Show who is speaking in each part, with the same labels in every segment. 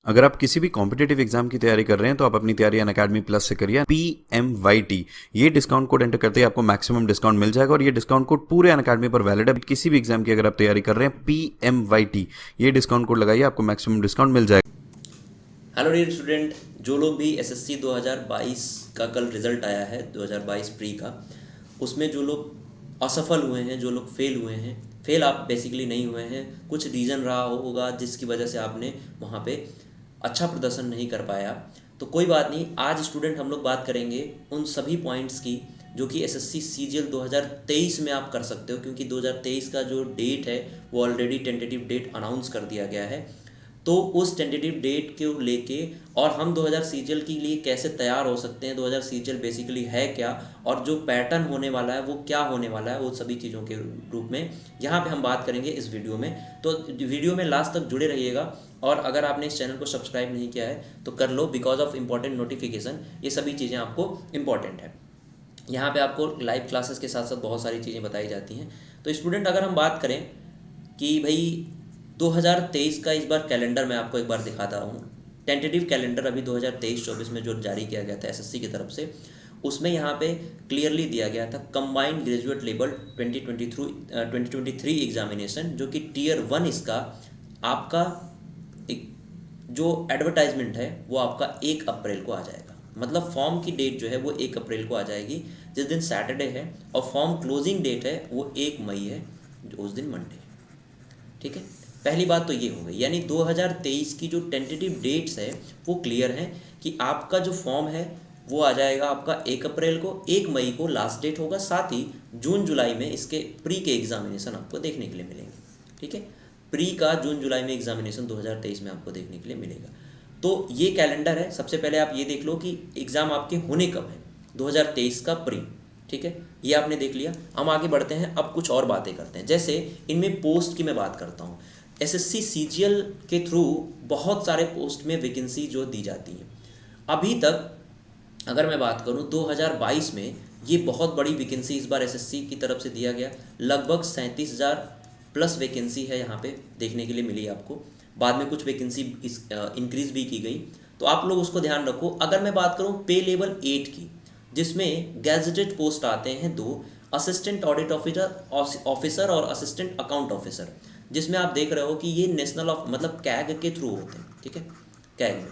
Speaker 1: अगर आप किसी भी कॉम्पिटेटिव एग्जाम की तैयारी कर रहे हैं तो आप अपनी तैयारी अनअकैडमी प्लस से करिए। PMYT ये डिस्काउंट कोड एंटर करते ही आपको मैक्सिमम डिस्काउंट मिल जाएगा और ये डिस्काउंट कोड पूरे अनअकैडमी पर वैलिड है। किसी भी एग्जाम की अगर आप तैयारी कर रहे हैं PMYT ये डिस्काउंट कोड लगाइए, आपको मैक्सिमम डिस्काउंट मिल जाएगा।
Speaker 2: हेलो डियर स्टूडेंट, जो लोग भी एसएससी 2022 का कल रिजल्ट आया है 2022 प्री का, उसमें जो लोग असफल हुए हैं, जो लोग फेल हुए हैं, फेल आप बेसिकली नहीं हुए हैं, कुछ रीज़न रहा होगा जिसकी वजह से आपने वहाँ पे अच्छा प्रदर्शन नहीं कर पाया, तो कोई बात नहीं। आज स्टूडेंट हम लोग बात करेंगे उन सभी पॉइंट्स की जो कि एसएससी सीजीएल 2023 में आप कर सकते हो, क्योंकि 2023 का जो डेट है वो ऑलरेडी टेंटेटिव डेट अनाउंस कर दिया गया है। तो उस टेंटेटिव डेट को लेके और हम 2000 सीजीएल के लिए कैसे तैयार हो सकते हैं, 2000 सीजीएल बेसिकली है क्या और जो पैटर्न होने वाला है वो क्या होने वाला है, वो सभी चीज़ों के रूप में यहाँ पे हम बात करेंगे इस वीडियो में। तो वीडियो में लास्ट तक जुड़े रहिएगा और अगर आपने इस चैनल को सब्सक्राइब नहीं किया है तो कर लो, बिकॉज ऑफ इम्पॉर्टेंट नोटिफिकेशन। ये सभी चीज़ें आपको इम्पॉर्टेंट है। यहाँ पे आपको लाइव क्लासेस के साथ साथ बहुत सारी चीज़ें बताई जाती हैं। तो स्टूडेंट, अगर हम बात करें कि भाई 2023 का इस बार कैलेंडर मैं आपको एक बार दिखाता हूँ। टेंटेटिव कैलेंडर अभी 2023-24 में जो जारी किया गया था एसएससी की तरफ से, उसमें यहाँ पे क्लियरली दिया गया था कंबाइंड ग्रेजुएट लेवल 2023 एग्जामिनेशन, जो कि टीयर 1 इसका आपका एक जो एडवर्टाइजमेंट है वो आपका 1 अप्रैल को आ जाएगा। मतलब फॉर्म की डेट जो है वो 1 अप्रैल को आ जाएगी, जिस दिन सैटरडे है, और फॉर्म क्लोजिंग डेट है वो 1 मई है, जो उस दिन मंडे है। ठीक है, पहली बात तो ये हो गई। यानी 2023 की जो टेंटेटिव डेट्स है वो क्लियर है कि आपका जो फॉर्म है वो आ जाएगा आपका 1 अप्रैल को, 1 मई को लास्ट डेट होगा। साथ ही जून जुलाई में इसके प्री के एग्जामिनेशन आपको देखने के लिए मिलेंगे। ठीक है, प्री का जून जुलाई में एग्जामिनेशन 2023 में आपको देखने के लिए मिलेगा। तो ये कैलेंडर है। सबसे पहले आप ये देख लो कि एग्ज़ाम आपके होने कब है, 2023 का प्री। ठीक है, ये आपने देख लिया। हम आगे बढ़ते हैं, अब कुछ और बातें करते हैं। जैसे इनमें पोस्ट की मैं बात करता हूँ। एसएससी सीजीएल के थ्रू बहुत सारे पोस्ट में वैकेंसी जो दी जाती है, अभी तक अगर मैं बात करूँ 2022 में ये बहुत बड़ी वैकेंसी इस बार एसएससी की तरफ से दिया गया। लगभग 37,000 प्लस वैकेंसी है यहाँ पे देखने के लिए मिली आपको। बाद में कुछ वैकेंसी इंक्रीज भी की गई, तो आप लोग उसको ध्यान रखो। अगर मैं बात करूँ पे लेवल 8 की, जिसमें गैजेटेड पोस्ट आते हैं 2, असिस्टेंट ऑडिट ऑफिसर और असिस्टेंट अकाउंट ऑफिसर, जिसमें आप देख रहे हो कि ये नेशनल मतलब कैग के थ्रू होते हैं। ठीक है, कैग में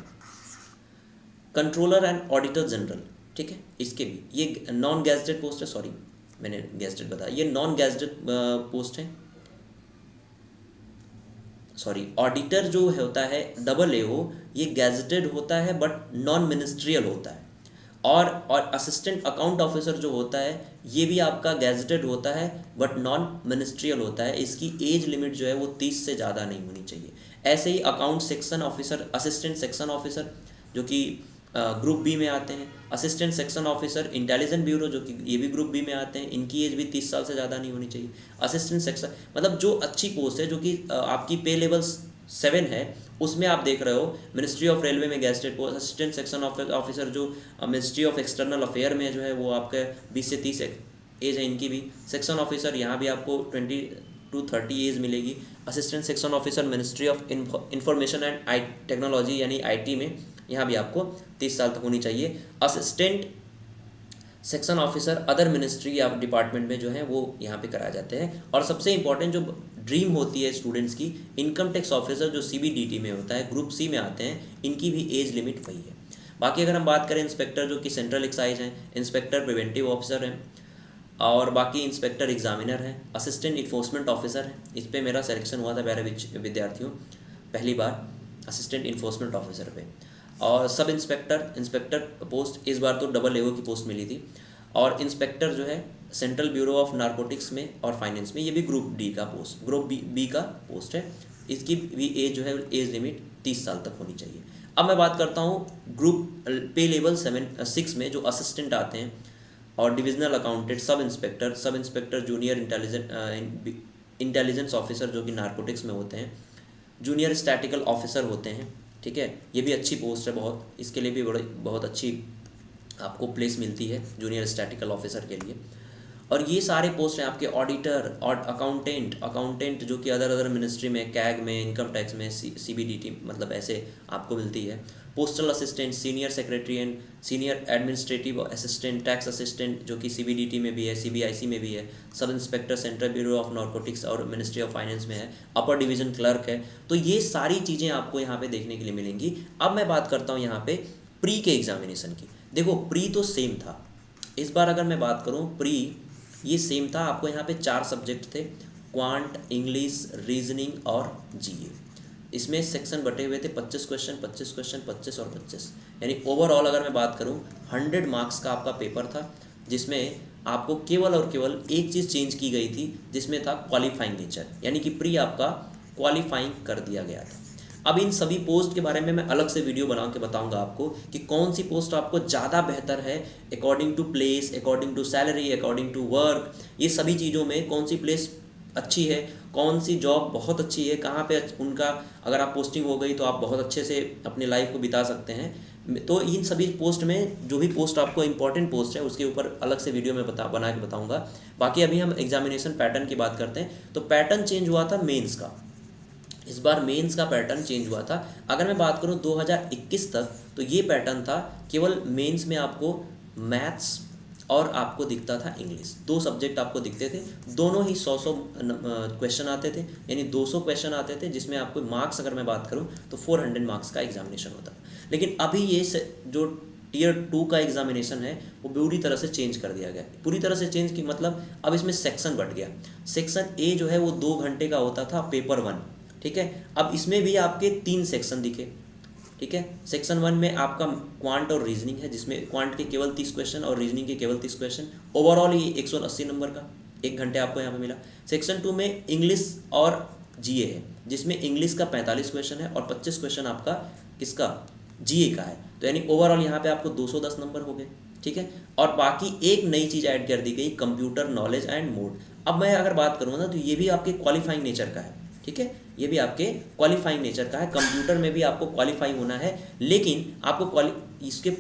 Speaker 2: कंट्रोलर एंड ऑडिटर जनरल। ठीक है, इसके भी ये नॉन गैजेटेड पोस्ट है। सॉरी, मैंने गैजेटेड बताया, ये नॉन गैजेटेड पोस्ट है। सॉरी, ऑडिटर जो होता है AAO, ये गैजेटेड होता है बट नॉन मिनिस्ट्रियल होता है। और असिस्टेंट अकाउंट ऑफिसर जो होता है ये भी आपका गैजेटेड होता है बट नॉन मिनिस्ट्रियल होता है। इसकी एज लिमिट जो है वो 30 से ज़्यादा नहीं होनी चाहिए। ऐसे ही account section officer, assistant section officer जो कि ग्रुप बी में आते हैं, assistant section officer intelligence bureau जो कि ये भी ग्रुप बी में आते हैं, इनकी एज भी 30 साल से ज़्यादा नहीं होनी चाहिए। असिस्टेंट सेक्शन मतलब जो अच्छी पोस्ट है, जो कि आपकी पे लेवल 7 है, उसमें आप देख रहे हो मिनिस्ट्री ऑफ रेलवे में gazetted post, assistant section officer जो मिनिस्ट्री ऑफ एक्सटर्नल अफेयर में जो है वो आपका 20 से 30 एज है इनकी भी। सेक्शन ऑफिसर यहाँ भी आपको 20 to 30 एज मिलेगी। Assistant section officer ministry of information and technology यानी IT में, यहाँ भी आपको 30 साल तक होनी चाहिए। Assistant section officer other ministry या डिपार्टमेंट में जो है वो यहाँ पे कराए जाते हैं। और सबसे इंपॉर्टेंट जो ड्रीम होती है स्टूडेंट्स की, इनकम टैक्स ऑफिसर जो CBDT में होता है, ग्रुप C में आते हैं, इनकी भी एज लिमिट वही है। बाकी अगर हम बात करें इंस्पेक्टर जो कि सेंट्रल एक्साइज हैं, इंस्पेक्टर प्रिवेंटिव ऑफिसर हैं, और बाकी इंस्पेक्टर एग्जामिनर हैं, असिस्टेंट इन्फोर्समेंट ऑफिसर है। इस पर मेरा सिलेक्शन हुआ था प्यारे विद्यार्थियों पहली बार असिस्टेंट इन्फोर्समेंट ऑफिसर पे। और सब इंस्पेक्टर पोस्ट इस बार तो AAO की पोस्ट मिली थी। और इंस्पेक्टर जो है सेंट्रल ब्यूरो ऑफ नारकोटिक्स में और फाइनेंस में, ये भी ग्रुप D का पोस्ट, ग्रुप B का पोस्ट है। इसकी भी एज जो है एज लिमिट 30 साल तक होनी चाहिए। अब मैं बात करता हूँ ग्रुप पे लेवल 6 में जो असिस्टेंट आते हैं, और divisional accountant, sub inspector junior intelligence officer जो कि नारकोटिक्स में होते हैं, जूनियर स्टैटिकल ऑफिसर होते हैं। ठीक है, ये भी अच्छी पोस्ट है बहुत, इसके लिए भी बहुत अच्छी आपको प्लेस मिलती है जूनियर स्टैटिकल ऑफिसर के लिए। और ये सारे पोस्ट हैं आपके ऑडिटर और अकाउंटेंट जो कि अदर मिनिस्ट्री में, कैग में, इनकम टैक्स में, CBDT मतलब ऐसे आपको मिलती है। Postal assistant, senior secretary and senior administrative assistant, tax assistant जो कि CBDT में भी है, CBIC में भी है, sub inspector central bureau of narcotics और मिनिस्ट्री ऑफ फाइनेंस में है, अपर डिवीजन क्लर्क है। तो ये सारी चीज़ें आपको यहाँ पे देखने के लिए मिलेंगी। अब मैं बात करता हूँ यहाँ पे प्री के एग्जामिनेशन की। देखो प्री तो सेम था, इस बार अगर मैं बात करूँ प्री ये सेम था। आपको यहाँ पे 4 सब्जेक्ट थे, क्वांट, इंग्लिश, रीजनिंग और GA। इसमें सेक्शन बटे हुए थे 25 क्वेश्चन 25 क्वेश्चन 25 और 25, यानी ओवरऑल अगर मैं बात करूं 100 मार्क्स का आपका पेपर था, जिसमें आपको केवल और केवल एक चीज़ चेंज की गई थी, जिसमें था क्वालिफाइंग नेचर, यानी कि प्री आपका क्वालिफाइंग कर दिया गया था। अब इन सभी पोस्ट के बारे में मैं अलग से वीडियो बना के बताऊंगा आपको कि कौन सी पोस्ट आपको ज़्यादा बेहतर है according to place, according to salary, according to work, ये सभी चीज़ों में कौन सी प्लेस अच्छी है, कौन सी जॉब बहुत अच्छी है, कहाँ पे उनका अगर आप पोस्टिंग हो गई तो आप बहुत अच्छे से अपनी लाइफ को बिता सकते हैं। तो इन सभी पोस्ट में जो भी पोस्ट आपको इंपॉर्टेंट पोस्ट है उसके ऊपर अलग से वीडियो में बना के बताऊंगा। बाकी अभी हम एग्जामिनेशन पैटर्न की बात करते हैं। तो पैटर्न चेंज हुआ था मेंस का, इस बार मेंस का पैटर्न चेंज हुआ था। अगर मैं बात करूं 2021 तक तो ये पैटर्न था, केवल मेंस में आपको मैथ्स और आपको दिखता था इंग्लिश, 2 सब्जेक्ट आपको दिखते थे, दोनों ही 100 क्वेश्चन आते थे, यानी 200 क्वेश्चन आते थे, जिसमें आपको मार्क्स अगर मैं बात करूं तो 400 मार्क्स का एग्जामिनेशन होता था। लेकिन अभी ये जो टियर 2 का एग्जामिनेशन है वो पूरी तरह से चेंज कर दिया गया। पूरी तरह से चेंज की मतलब अब इसमें सेक्शन बढ़ गया। सेक्शन ए जो है वो 2 घंटे का होता था, पेपर 1, ठीक है। अब इसमें भी आपके 3 सेक्शन दिखे, ठीक है। सेक्शन 1 में आपका क्वांट और रीजनिंग है, जिसमें क्वांट के केवल 30 क्वेश्चन और रीजनिंग के केवल 30 क्वेश्चन, ओवरऑल ये 180 नंबर का 1 घंटे आपको यहाँ पे मिला। सेक्शन 2 में इंग्लिश और GA है, जिसमें इंग्लिश का 45 क्वेश्चन है और 25 क्वेश्चन आपका किसका, GA का है। तो यानी ओवरऑल यहाँ पे आपको 210 नंबर हो गए, ठीक है। और बाकी एक नई चीज़ ऐड कर दी गई, कंप्यूटर नॉलेज एंड मोड। अब मैं अगर बात करूँ ना तो ये भी आपके क्वालिफाइंग नेचर का है, ठीक है। ये भी आपके क्वालिफाइंग नेचर का है, कंप्यूटर में भी आपको क्वालिफाई होना है, लेकिन आपको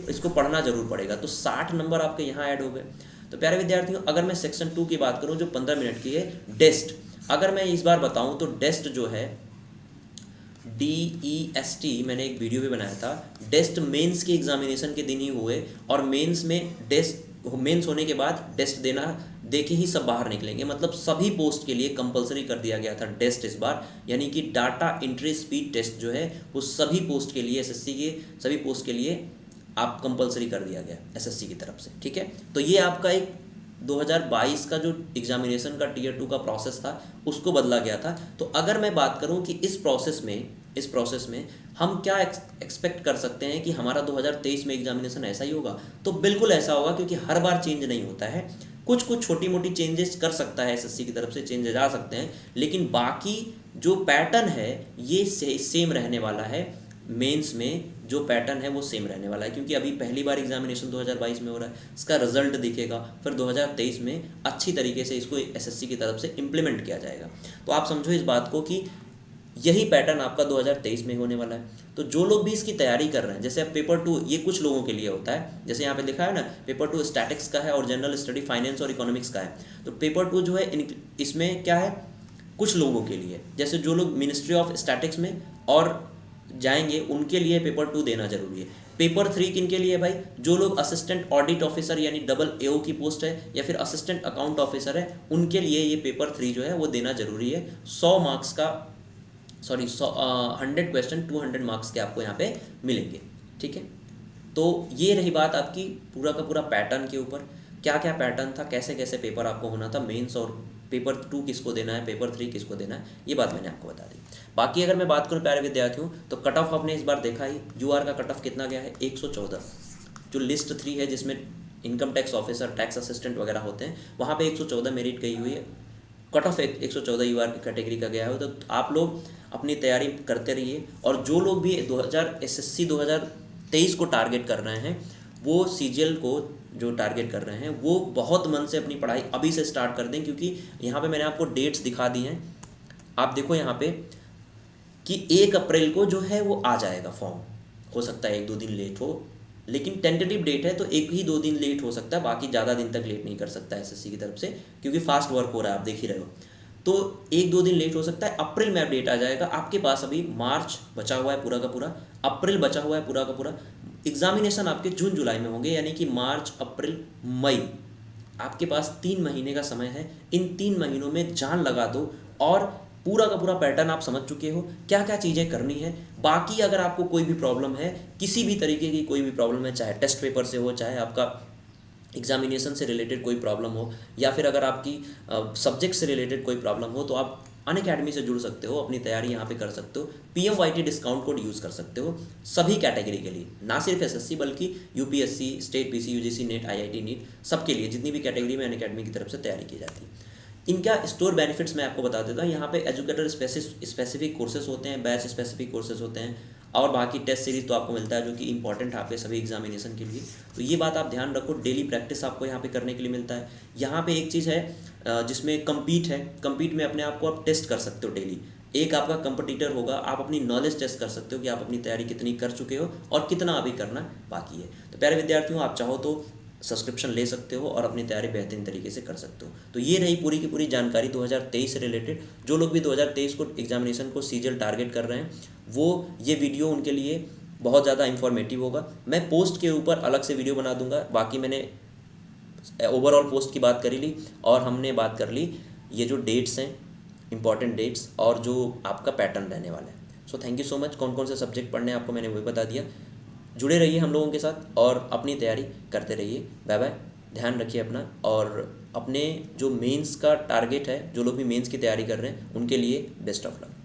Speaker 2: इसको पढ़ना जरूर पड़ेगा। तो 60 नंबर आपके यहाँ ऐड हो गए। तो प्यारे विद्यार्थियों, अगर मैं सेक्शन 2 की बात करूँ जो 15 मिनट की है, डेस्ट, अगर मैं इस बार बताऊँ तो डेस्ट जो है DEST, मैंने एक वीडियो भी बनाया था। डेस्ट मेंस के एग्जामिनेशन के दिन ही हुए, और मेंस में मेंस होने के बाद टेस्ट देके ही सब बाहर निकलेंगे। मतलब सभी पोस्ट के लिए कंपलसरी कर दिया गया था टेस्ट इस बार, यानी कि डाटा एंट्री स्पीड टेस्ट जो है वो सभी पोस्ट के लिए, SSC के सभी पोस्ट के लिए आप कंपलसरी कर दिया गया SSC की तरफ से, ठीक है। तो ये आपका एक 2022 का जो एग्जामिनेशन का टियर 2 का प्रोसेस था उसको बदला गया था। तो अगर मैं बात करूं कि इस प्रोसेस में हम क्या एक्सपेक्ट कर सकते हैं कि हमारा 2023 में एग्जामिनेशन ऐसा ही होगा, तो बिल्कुल ऐसा होगा, क्योंकि हर बार चेंज नहीं होता है। कुछ छोटी मोटी चेंजेस कर सकता है SSC की तरफ से, चेंजेस आ सकते हैं, लेकिन बाकी जो पैटर्न है ये सेम रहने वाला है। मेंस में जो पैटर्न है वो सेम रहने वाला है, क्योंकि अभी पहली बार एग्जामिनेशन 2022 में हो रहा है, इसका रिजल्ट दिखेगा, फिर 2023 में अच्छी तरीके से इसको SSC की तरफ से इम्प्लीमेंट किया जाएगा। तो आप समझो इस बात को कि यही पैटर्न आपका 2023 में होने वाला है। तो जो लोग भी इसकी तैयारी कर रहे हैं, जैसे अब पेपर 2 ये कुछ लोगों के लिए होता है, जैसे यहाँ पे लिखा है ना, पेपर 2 स्टैटिक्स का है और जनरल स्टडी फाइनेंस और इकोनॉमिक्स का है। तो पेपर 2 जो है इसमें क्या है, कुछ लोगों के लिए, जैसे जो लोग मिनिस्ट्री ऑफ स्टैटिक्स में और जाएंगे उनके लिए पेपर 2 देना जरूरी है। पेपर 3 किन के लिए भाई, जो लोग असिस्टेंट ऑडिट ऑफिसर यानी AO की पोस्ट है या फिर असिस्टेंट अकाउंट ऑफिसर है, उनके लिए ये पेपर 3 जो है वो देना जरूरी है। 100 मार्क्स का 100 क्वेश्चन 200 मार्क्स के आपको यहाँ पे मिलेंगे, ठीक है। तो ये रही बात आपकी पूरा का पूरा पैटर्न के ऊपर, क्या क्या पैटर्न था, कैसे कैसे पेपर आपको होना था, मेंस और पेपर 2 किसको देना है, पेपर 3 किसको देना है, ये बात मैंने आपको बता दी। बाकी अगर मैं बात करूँ प्यारे विद्यार्थियों, तो कट ऑफ आपने इस बार देखा ही, UR का कट ऑफ कितना गया है, 114। जो लिस्ट 3 है जिसमें income tax officer, tax assistant वगैरह होते हैं, वहाँ पे 114 मेरिट गई हुई है। कट ऑफ 114 UR की कैटेगरी का गया है। तो आप लोग अपनी तैयारी करते रहिए, और जो लोग भी SSC 2023 को टारगेट कर रहे हैं, वो CGL को जो टारगेट कर रहे हैं, वो बहुत मन से अपनी पढ़ाई अभी से स्टार्ट कर दें, क्योंकि यहाँ पे मैंने आपको डेट्स दिखा दी हैं। आप देखो यहाँ पे कि 1 अप्रैल को जो है वो आ जाएगा फॉर्म, हो सकता है 1-2 दिन लेट हो, लेकिन टेंटेटिव डेट है तो 1 ही 2 दिन लेट हो सकता है, बाकी ज़्यादा दिन तक लेट नहीं कर सकता एसएससी की तरफ से, क्योंकि फास्ट वर्क हो रहा है, आप देख ही रहे हो। तो 1 2 दिन लेट हो सकता है। अप्रैल में अपडेट आ जाएगा। आपके पास अभी मार्च बचा हुआ है पूरा का पूरा, अप्रैल बचा हुआ है पूरा का पूरा। एग्जामिनेशन आपके जून जुलाई में होंगे, यानी कि मार्च अप्रैल मई, आपके पास 3 महीने का समय है। इन 3 महीनों में जान लगा दो और पूरा का पूरा पैटर्न आप समझ चुके हो, क्या क्या चीज़ें करनी है। बाकी अगर आपको कोई भी प्रॉब्लम है, किसी भी तरीके की कोई भी प्रॉब्लम है, चाहे टेस्ट पेपर से हो, चाहे आपका एग्जामिनेशन से रिलेटेड कोई प्रॉब्लम हो, या फिर अगर आपकी सब्जेक्ट से रिलेटेड कोई प्रॉब्लम हो, तो आप अनअकैडमी से जुड़ सकते हो, अपनी तैयारी यहाँ पे कर सकते हो। PMYT डिस्काउंट कोड यूज़ कर सकते हो सभी कैटेगरी के लिए, ना सिर्फ SSC बल्कि UPSC, state PC, UGC, NET, IIT NEET, सबके लिए, जितनी भी कैटेगरी में अनअकैडमी की तरफ से तैयारी की जाती है। इनका स्टोर बेनिफिट्स मैं आपको बता देता हूँ। यहाँ पे एजुकेटर स्पेसिफिक कोर्सेज होते हैं, बैच स्पेसिफिक कोर्सेज होते हैं, और बाकी टेस्ट सीरीज तो आपको मिलता है, जो कि इंपॉर्टेंट है आपके सभी एग्जामिनेशन के लिए। तो ये बात आप ध्यान रखो। डेली प्रैक्टिस आपको यहाँ पे करने के लिए मिलता है। यहाँ पे एक चीज़ है जिसमें कम्पीट है, कम्पीट में अपने आप को आप टेस्ट कर सकते हो डेली। एक आपका कंपटीटर होगा, आप अपनी नॉलेज टेस्ट कर सकते हो कि आप अपनी तैयारी कितनी कर चुके हो और कितना अभी करना बाकी है। तो प्यारे विद्यार्थियों, आप चाहो तो सब्सक्रिप्शन ले सकते हो और अपनी तैयारी बेहतरीन तरीके से कर सकते हो। तो ये रही पूरी की पूरी जानकारी 2023 से रिलेटेड। जो लोग भी 2023 को एग्जामिनेशन को सीजीएल टारगेट कर रहे हैं, वो ये वीडियो उनके लिए बहुत ज़्यादा इंफॉर्मेटिव होगा। मैं पोस्ट के ऊपर अलग से वीडियो बना दूंगा। बाकी मैंने ओवरऑल पोस्ट की बात करी ली, और हमने बात कर ली ये जो डेट्स हैं, इंपॉर्टेंट डेट्स, और जो आपका पैटर्न रहने वाला है। So thank you so much. कौन कौन से सब्जेक्ट पढ़ने हैं आपको मैंने वही बता दिया। जुड़े रहिए हम लोगों के साथ और अपनी तैयारी करते रहिए। बाय बाय, ध्यान रखिए अपना, और अपने जो मेंस का टारगेट है, जो लोग भी मेंस की तैयारी कर रहे हैं, उनके लिए बेस्ट ऑफ लक।